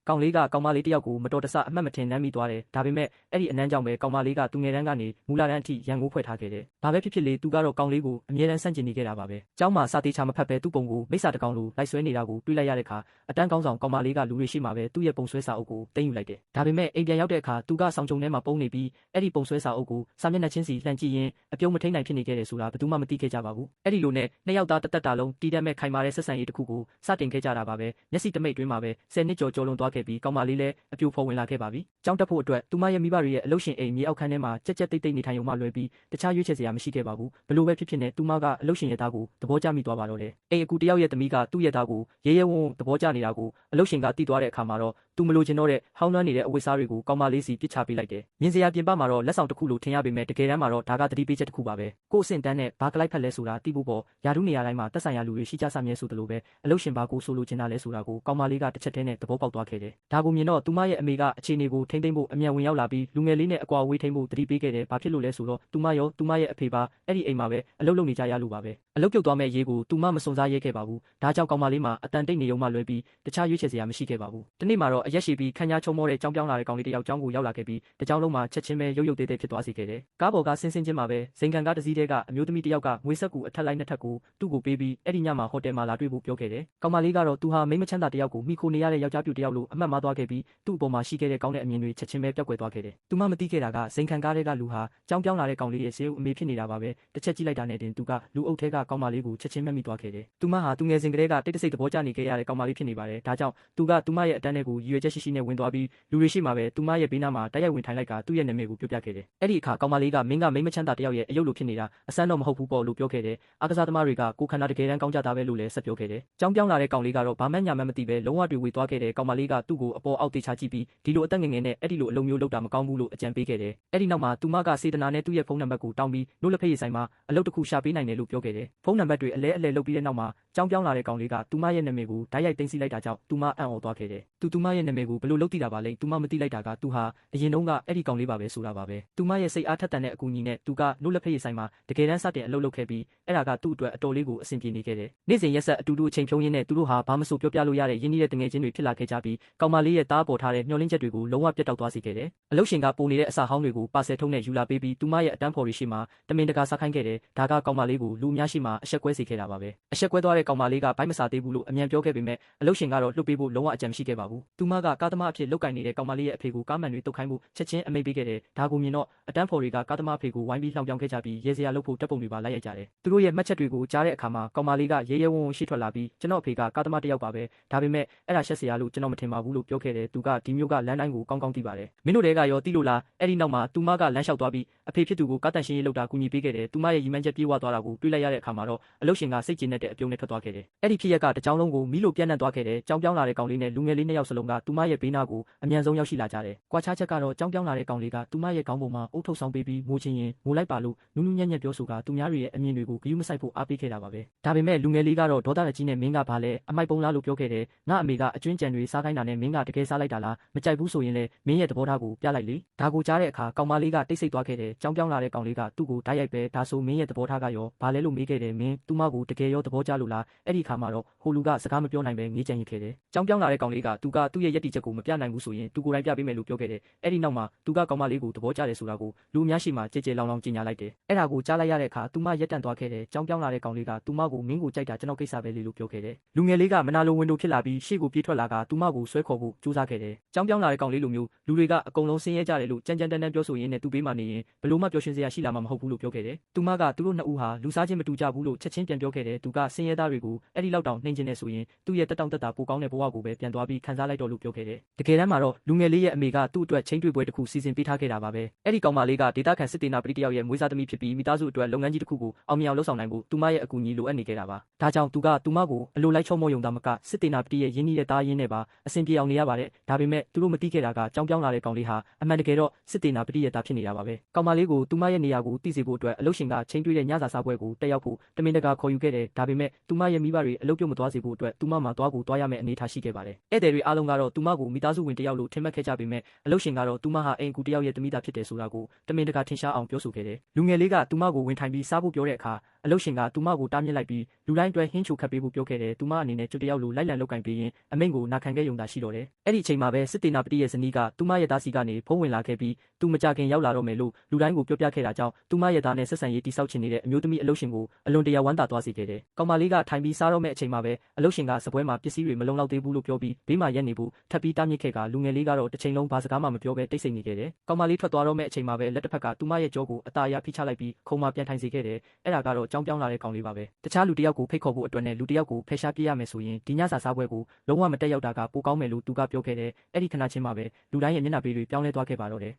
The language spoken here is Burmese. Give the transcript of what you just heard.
ကောင်လေးကကောင်မလေးတယောက်ကိုမတော်တဆအမှတ်မထင်နှမ်းမိသွားတယ်ဒါပေမဲ့အဲ့ဒီအနမ်းကြောင့်ပဲကောင်မလေးကသူငယ်တန်းကနေမူလတန်းအထိရန်ကိုဖွဲ့ထားခဲ့တယ်ဘာပဲဖြစ်ဖြစ်လေသူကတော့ကောင်လေးကိုအမြဲတမ်းဆန့်ကျင်နေခဲ့တာပါပဲကျောင်းမှာစာတေချာမဖတ်ပဲသူ့ပုံကိုမိစ္ဆာတကောင်လိုလိုက်ဆွဲနေတာကိုတွေ့လိုက်ရတဲ့အခါအတန်းကောင်းဆောင်ကောင်မလေးကလူတွေရှိမှပဲသူ့ရဲ့ပုံဆွဲစာအုပ်ကိုသိမ်းယူလိုက်တယ်ဒါပေမဲ့အိမ်ပြန်ရောက်တဲ့အခါသူကဆောင်ကြုံထဲမှာပုံနေပြီးအဲ့ဒီပုံဆွဲစာအုပ်ကိုစာမျက်နှာချင်းစီလှန်ကြည့်ရင်းအပြုံးမထိန်နိုင်ဖြစ်နေခဲ့တယ်ဆိုတာဘယ်သူမှမသိခဲ့ကြပါဘူးအဲ့ဒီလိုနဲ့နှစ်ယောက်သားတသက်တာလုံးတီးတတ်မဲ့ခိုင်မာတဲ့ဆက်ဆံရေးတစ်ခုကိုစတင်ခဲ့ကြတာပါပဲမျက်စိတမိတ်တွင်းမှာပဲ10နှစ်ကျော်ကျော်လွန်သွားခဲ့ပြီးကောင်မလေးလည်းအပြိုဖော်ဝင်လာခဲ့ပါပြီကျောင်းတက်ဖို့အတွက်သူမရဲ့မိဘတွေရဲ့အလုပ်ရှင်အိမ်မြေအောက်ခန်းထဲမှာကြက်ကြက်တိတ်တိတ်နေထိုင်ရုံမှလွယ်ပြီးတခြားရွေးချယ်စရာမရှိခဲ့ပါဘူးဘလို့ပဲဖြစ်ဖြစ်နဲ့သူမကအလုပ်ရှင်ရဲ့သားကိုသဘောကျမိသွားပါတော့တယ်အိမ်အကူတယောက်ရဲ့သမီးကသူ့ရဲ့သားကိုရဲရဲဝံ့ဝံ့သဘောကျနေတာကိုအလုပ်ရှင်ကသိသွားတဲ့အခါမှာတော့သူမလိုချင်တော့တဲ့ဟောင်းနှွမ်းနေတဲ့အဝတ်စားတွေကိုကောင်မလေးစီပစ်ချပေးလိုက်တယ်မြင်စရာပြင်ပမှာတော့လက်ဆောင်တစ်ခုလိုထင်ရပေမဲ့တကယ်တမ်းမှာတော့ဒါကသတိပေးချက်တစ်ခုပါပဲကို့အဆင့်တန်းနဲ့ဘာကလိုက်ဖက်လဲဆိုတာသိဖို့ပေါ်ယာတုနေရာတိုင်းမှာတက်ဆိုင်ရာလူတွေရှိကြစမြဲဆိုသလိုပဲအလုပ်ရှင်ဘာကိုဆိုလိုချင်တာလဲဆိုတာကိုကောင်မလေးကတစ်ချက်တည်းနဲ့သဘောပေါက်သွားခဲ့တယ်ဒါကိုမြင်တော့သူမရဲ့အမေကအခြေအနေကိုထိမ့်သိမ့်ဖို့အမြန်ဝင်ရောက်လာပြီးလူငယ်လေးနဲ့အကွာဝေးထိမ့်ဖို့သတိပေးခဲ့တယ်ဘာဖြစ်လို့လဲဆိုတော့သူမရောသူမရဲ့အဖေပါအဲ့ဒီအိမ်မှာပဲအလုပ်လုပ်နေကြရလို့ပါပဲအလုပ်ပြုတ်သွားမဲ့ရေးကိုသူမမစွန်စားရဲခဲ့ပါဘူးဒါကြောင့်ကောင်မလေးမှာအတန်တိတ်နေုံမှလွဲပြီးတခြားရွေးချယ်စရာမရှိခဲ့ပါဘူးဒီနေ့မှာတော့အရက်ရှိပြီးခန်းညာချုံမောတဲ့ကြောင်းပြောင်းလာတဲ့ကောင်လေးတယောက်ကျောင်းကိုရောက်လာခဲ့ပြီးတကြောင်းလုံးမှာချက်ချင်းပဲရုပ်ရုပ်သေးသေးဖြစ်သွားစေခဲ့တယ်ကားပေါ်ကဆင်းဆင်းချင်းမှာပဲဇိမ်ကန်ကားတစ်စီးတည်းကအမျိုးသမီးတယောက်ကငွေဆက်ကူအထက်လိုက်နှစ်ထပ်ကိုသူ့ကိုပေးပြီးအဲ့ဒီညမှာဟိုတယ်မှာလာတွေ့ဖို့ပြောခဲ့တယ်ကောင်မလေးကတော့သူဟာမိမချမ်းသာတယောက်ကိုမိခိုနေရတဲ့ယောက်ျားပြူတယောက်လိုအမှတ်မှားသွားခဲ့ပြီးသူ့အပေါ်မှာရှိခဲ့တဲ့ကောင်းတဲ့အမြင်တွေချက်ချင်းပဲပျောက်ကွယ်သွားခဲ့တယ်သူမမသိခဲ့တာကဇိမ်ကန်ကားတွေကလူဟာကြောင်းပြောင်းလာတဲ့ကောင်လေးရဲ့ဇေယျအမေဖြစ်နေတာပါပဲတစ်ချက်ကြည့်လိုက်တာနဲ့တင်သူကလူအုပ်ထဲကကောင်မလေးကိုချက်ချင်းမှတ်မိသွားခဲ့တယ်သူမဟာသူငယ်စဉ်ကတည်းကတိတ်တဆိတ်သဘောကျနေခဲ့ရတဲ့ကောင်မလေးဖြစ်နေပါတယ်ဒါကြောင့်သူကသူမရဲ့အတန်းတွေကိုရည်ရွယ်ချက်ရှိရှိနဲ့ဝင်သွားပြီးလူတွေရှိမှပဲသူမရဲ့ဘေးနားမှာတိုက်ရိုက်ဝင်ထိုင်လိုက်ကသူ့ရဲ့နာမည်ကိုပြောပြခဲ့တယ်အဲ့ဒီအခါကောင်မလေးကမင်းကမိမချမ်းသာတယောက်ရဲ့အယုတ်လိုဖြစ်နေတာအဆန်းတော့မဟုတ်ဘူးပေါ့လို့ပြောခဲ့တယ်အားကစားသမားတွေကကိုခန္ဓာတကယ်တမ်းကောင်းကြတာပဲလို့လည်းဆက်ပြောခဲ့တယ်ကြောင်းပြောင်းလာတဲ့ကောင်လေးကတော့ဘာမှညာမှမသိပဲလုံးဝတွေ့ဝေသွားခဲ့တယ်ကောင်မလေးကသူ့ကိုအပေါ်အောက်တေချာကြည့်ပြီးဒီလိုအသက်ငယ်ငယ်နဲ့အဲ့ဒီလိုအလုံးမျိုးလုပ်တာမကောင်းဘူးလို့အကြံပေးခဲ့တယ်အဲ့ဒီနောက်မှာသူမကစေတနာနဲ့သူ့ရဲ့ဖုန်းနံပါတ်ကိုတောင်းပြီးနို့လက်ဖက်ရည်ဆိုင်မှာအလုပ်တစ်ခုရှာပေးနိုင်တယ်လို့ပြောခဲ့တယ်ဖုန်းနံပါတ်တွေအလဲအလဲလုပ်ပြီးတဲ့နောက်မှာကြောင်းပြောင်းလာတဲ့ကောင်လေးကသူမရဲ့နာမည်ကိုဓာတ်ရိုက်သိမ်းဆည်းလိုက်တာကြောင့်သူမအံ့ဩသွားခဲ့တယ်သူမရဲ့နာမည်ကိုဘယ်လိုလုပ်သိတာပါလဲသူမမသိလိုက်တာကသူဟာအရင်တုန်းကအဲ့ဒီကောင်လေးပါပဲဆိုတာပါပဲသူမရဲ့စိတ်အားထက်သန်တဲ့အကူအညီနဲ့သူကနို့လက်ဖက်ရည်ဆိုင်မှာတကယ်တမ်းစတင်အလုပ်လုပ်ခဲ့ပြီးအဲ့ဒါကသူ့အတွက်အတော်လေးကိုအဆင်ပြေနေခဲ့တယ်နေ့စဉ်ရက်ဆက်အတူတူအချိန်ဖြုံးရင်းနဲ့သူတို့ဟာဘာမဆိုပြောပြလို့ရတဲ့ရင်းနှီးတဲ့တငယ်ချင်းတွေဖြစ်လာခဲ့ကြပြီးကောင်မလေးရဲ့သားပေါ်ထားတဲ့မျှော်လင့်ချက်တွေကိုလုံးဝပြတ်တောက်သွားစေခဲ့တယ်အလုပ်ရှင်ကပုံနေတဲ့အစာဟောင်းတွေကိုပါဆယ်ထုံးနဲ့ယူလာပေးပြီးသူမရဲ့အတန်းဖော်တွေရှိမှတမင်တကာစားခိုင်းခဲ့တယ်ဒါကကောင်မလေးကိုလူအများရှိမှအဆက်ကွဲစေခဲ့တာပါပဲအဆက်ကွဲသွားတဲ့ကောင်မလေးကဘိုက်မစားသေးဘူးလို့အမြန်ပြောခဲ့ပေမဲ့အလုပ်ရှင်ကတော့လွတ်ပေးဖို့လုံးဝအကြံမရှိခဲ့ပါဘူးသူမကကားသမားအဖြစ်လုပ်ကင်နေတဲ့ကောင်မလေးရဲ့အဖေကိုကားမှန်တွေတုတ်ခိုင်းဖို့ချက်ချင်းအမိန့်ပေးခဲ့တယ်ဒါကိုမြင်တော့အတန်းဖော်တွေကကားသမားအဖေကိုဝိုင်းပြီးလှောင်ပြောင်းခဲ့ကြပြီးရဲစရာလုပ်ဖို့တပ်ပုံတွေပါလိုက်ရကြတယ်သူတို့ရဲ့မှတ်ချက်တွေကိုကြားတဲ့အခါမှာကောင်မလေးကရဲရဲဝံ့ဝံ့ရှိထွက်လာပြီးကျွန်တော်အဖေကကားသမားတယောက်ပါပဲဒါပေမဲ့အဲ့ဒါရှက်စရာလို့ကျွန်တော်မထင်ပါဘူးလို့ပြောခဲ့တယ်သူကဒီမျိုးကလမ်းတိုင်းကိုကောင်းကောင်းသိပါတယ်မင်းတို့တွေကရောသိလို့လားအဲ့ဒီနောက်မှာသူမကလမ်းလျှောက်သွားပြီးအဖေဖြစ်သူကိုကားတန်ရှင်းရေးလုပ်တာကူညီပေးခဲ့တယ်သူမရဲ့ရီမန်းချက်ပြေးဝသွားတာကိုတွေ့လိုက်ရတဲ့အခါမှာတော့အလုပ်ရှင်ကစိတ်ကျဉ်တဲ့အပြုံးနဲ့ထွက်သွားခဲ့တယ်အဲ့ဒီဖြစ်ရက်ကတကြောင်လုံးကိုမီးလိုပြန့်နှံ့သွားခဲ့တယ်ကြောင်းပြောင်းလာတဲ့ကောင်လေးနဲ့လူငယ်လေးနှစ်ယောက်စလုံးကသူမရဲ့ဘေးနားကိုအမြန်ဆုံးရောက်ရှိလာကြတယ်ကွာခြားချက်ကတော့ကြောင်းပြောင်းလာတဲ့ကောင်လေးကသူမရဲ့ခေါင်းပေါ်မှာအုပ်ထုတ်ဆောင်ပေးပြီးငိုချင်ရင်ငိုလိုက်ပါလို့နူးနူးညံ့ညံ့ပြောဆိုကသူများတွေရဲ့အမြင်တွေကိုဂရုမစိုက်ဖို့အားပေးခဲ့တာပါပဲဒါပေမဲ့လူငယ်လေးကတော့ဒေါသတကြီးနဲ့မင်းကဘာလဲအမိုက်ပုံလားလို့ပြောခဲ့တယ်ငါအမေကအကျွင်းကြံတွေစားခိုင်းတာနဲ့မင်းကတကယ်စားလိုက်တာလားမကြိုက်ဘူးဆိုရင်လည်းမင်းရဲ့သဘောထားကိုပြလိုက်လေဒါကိုကြားတဲ့အခါကောင်မလေးကတိတ်ဆိတ်သွားခဲ့တယ်ကြောင်းပြောင်းလာတဲ့ကောင်လေးကသူ့ကိုဓာတ်ရိုက်ပဲဒါဆိုမင်းရဲ့သဘောထားကရောဘာလဲလို့မေးခဲ့တယ်မင်းသူမကိုတကယ်ရောသဘောကျလို့လားအဲ့ဒီအခါမှာတော့ဟိုလူကစကားမပြောနိုင်ပဲငေးကြံရစ်ခဲ့တယ်ကြောင်းပြောင်းလာတဲ့ကောင်လေးကသူ့ရဲ့ယက်တီချက်ကိုမပြနိုင်ဘူးဆိုရင်သူကိုယ်တိုင်ပြပေးမယ်လို့ပြောခဲ့တယ်အဲ့ဒီနောက်မှာသူကကောင်မလေးကိုသဘောကျတယ်ဆိုတာကိုလူအများရှိမှကြဲကြဲလောင်လောင်ကြေညာလိုက်တယ်အဲ့ဒါကိုကြားလိုက်ရတဲ့အခါသူမရက်တန့်သွားခဲ့တယ်ကြောင်းပြောင်းလာတဲ့ကောင်လေးကသူမကိုမင်းကိုကြိုက်တာကျွန်တော်ကိစ္စပဲလေလို့ပြောခဲ့တယ်လူငယ်လေးကမနာလိုဝင်လို့ဖြစ်လာပြီးရှေ့ကိုပြေးထွက်လာကသူမကိုဆွဲခေါ်ဖို့ကြိုးစားခဲ့တယ်ကြောင်းပြောင်းလာတဲ့ကောင်လေးလိုမျိုးလူတွေကအကုန်လုံးဆင်းရဲကြတယ်လို့ကြမ်းကြမ်းတမ်းတမ်းပြောဆိုရင်းနဲ့သူ့ဘေးမှာနေရင်ဘလို့မှပျော်ရွှင်စရာရှိလာမှာမဟုတ်ဘူးလို့ပြောခဲ့တယ်သူမကသူတို့နှစ်ဦးဟာလူစားချင်းမတူကြဘူးလို့ချက်ချင်းပြန်ပြောခဲ့တယ်သူကဆင်းရဲသားတွေကိုအဲ့ဒီလောက်တောင်နှိမ်ချင်နေဆိုရင်သူ့ရဲ့တက်တောင့်တက်တာပိုကောင်းတဲ့ဘဝကိုပဲပြန်သွားပြီးခံစားလိုက်တော့လို့ပြောခဲ့တယ်တကယ်တမ်းမှာတော့လူငယ်လေးရဲ့အမေကသူ့အတွက်ချင်းတွေ့ပွဲတစ်ခုစီစဉ်ပေးထားခဲ့တာပါပဲအဲ့ဒီကောင်မလေးကဒေတာခန်စစ်တေနာပရိတယောက်ရဲ့မွေးစားသမီးဖြစ်ပြီးမိသားစုအတွက်လုပ်ငန်းကြီးတစ်ခုကိုအောင်မြင်အောင်လုပ်ဆောင်နိုင်ဖို့သူမရဲ့အကူအညီလိုအပ်နေခဲ့တာပါဒါကြောင့်သူကသူမကိုအလိုလိုက်ချုံမောယုံသားမကစစ်တေနာပရိရဲ့ရင်းနှီးတဲ့သားရင်းနဲ့ပါအဆင်ပြေအောင်နေရပါတယ်ဒါပေမဲ့သူတို့မသိခဲ့တာကကြောင်းပြောင်းလာတဲ့ကောင်လေးဟာအမှန်တကယ်တော့စစ်တေနာပရိရဲ့သားဖြစ်နေတာပါပဲကောင်မလေးကိုသူမရဲ့နေရာကိုသိစေဖို့အတွက်အလုပ်ရှင်ကချင်းတွေ့တဲ့ညစာစားပွဲကိုတက်ရောက်ဖို့တမင်တကာခေါ်ယူခဲ့တယ်ဒါပေမဲ့သူမရဲ့မိဘတွေအလုပ်ပြုတ်မသွားစေဖို့အတွက်သူမမှာသွားရမယ့်အနေအထားရှိခဲ့ပါတယ်ဧည့်သည်တွေအားလုံးကတော့သူမကိုမိသားစုဝင်တယောက်လို့ထင်မှတ်ခဲ့ကြပေမဲ့အလုပ်ရှင်ကတော့သူမဟာအိမ်ကူတယောက်ရဲ့သမီးသားဖြစ်တယ်ဆိုတာကိုတမင်တကာထင်ရှားအောင်ပြောဆိုခဲ့တယ်လူငယ်လေးကသူမကိုဝင်ထိုင်ပြီးစားဖို့ပြောတဲ့အခါ အလုရှင်ကသူမကိုတားမြစ်လိုက်ပြီးလူတိုင်းအတွက်ဟင်းချိုခတ်ပေးဖို့ပြောခဲ့တယ်သူမအနေနဲ့ကျွတ်တယောက်လိုလိုက်လံလုပ်ကင်ပေးရင်အမိန့်ကိုနာခံခဲ့ရုံသာရှိတော့တယ်အဲ့ဒီအချိန်မှာပဲစစ်တေနာပတိရဲ့ဇနီးကသူမရဲ့သားစီကနေဖုံးဝင်လာခဲ့ပြီးသူမကြခင်ရောက်လာတော့မယ်လို့လူတိုင်းကိုပြောပြခဲ့တာကြောင့်သူမရဲ့သားနဲ့ဆက်ဆံရေးတိစောက်ချင်နေတဲ့အမျိုးသမီးအလုရှင်ကိုအလွန်တရာဝမ်းသာသွားစေခဲ့တယ်ကောင်မလေးကထိုင်ပြီးစားတော့မယ့်အချိန်မှာပဲအလုရှင်ကစပွဲမှာပစ္စည်းတွေမလုံလောက်သေးဘူးလို့ပြောပြီးဘေးမှာရက်နေဖို့ထပ်ပြီးတားမြစ်ခဲ့ကလူငယ်လေးကတော့တစ်ချိန်လုံးဘာစကားမှမပြောဘဲတိတ်ဆိတ်နေခဲ့တယ်ကောင်မလေးထွက်သွားတော့မယ့်အချိန်မှာပဲလက်တစ်ဖက်ကသူမရဲ့ကြောကိုအသားအရဖိချလိုက်ပြီးခုံမှပြန်ထိုင်စေခဲ့တယ်အဲ့ဒါကတော့ကြောင်းပြောင်းလာတဲ့ကောင်လေးပါပဲတခြားလူတစ်ယောက်ကိုဖိတ်ခေါ်ဖို့အတွက်နဲ့လူတစ်ယောက်ကိုဖယ်ရှားပြရမယ်ဆိုရင်ဒီညစာစားပွဲကိုလုံးဝမတက်ရောက်တာကပိုကောင်းမယ်လို့သူကပြောခဲ့တယ်အဲ့ဒီခဏချင်းမှာပဲလူတိုင်းရဲ့မျက်နှာပေးတွေပြောင်းလဲသွားခဲ့ပါတော့တယ်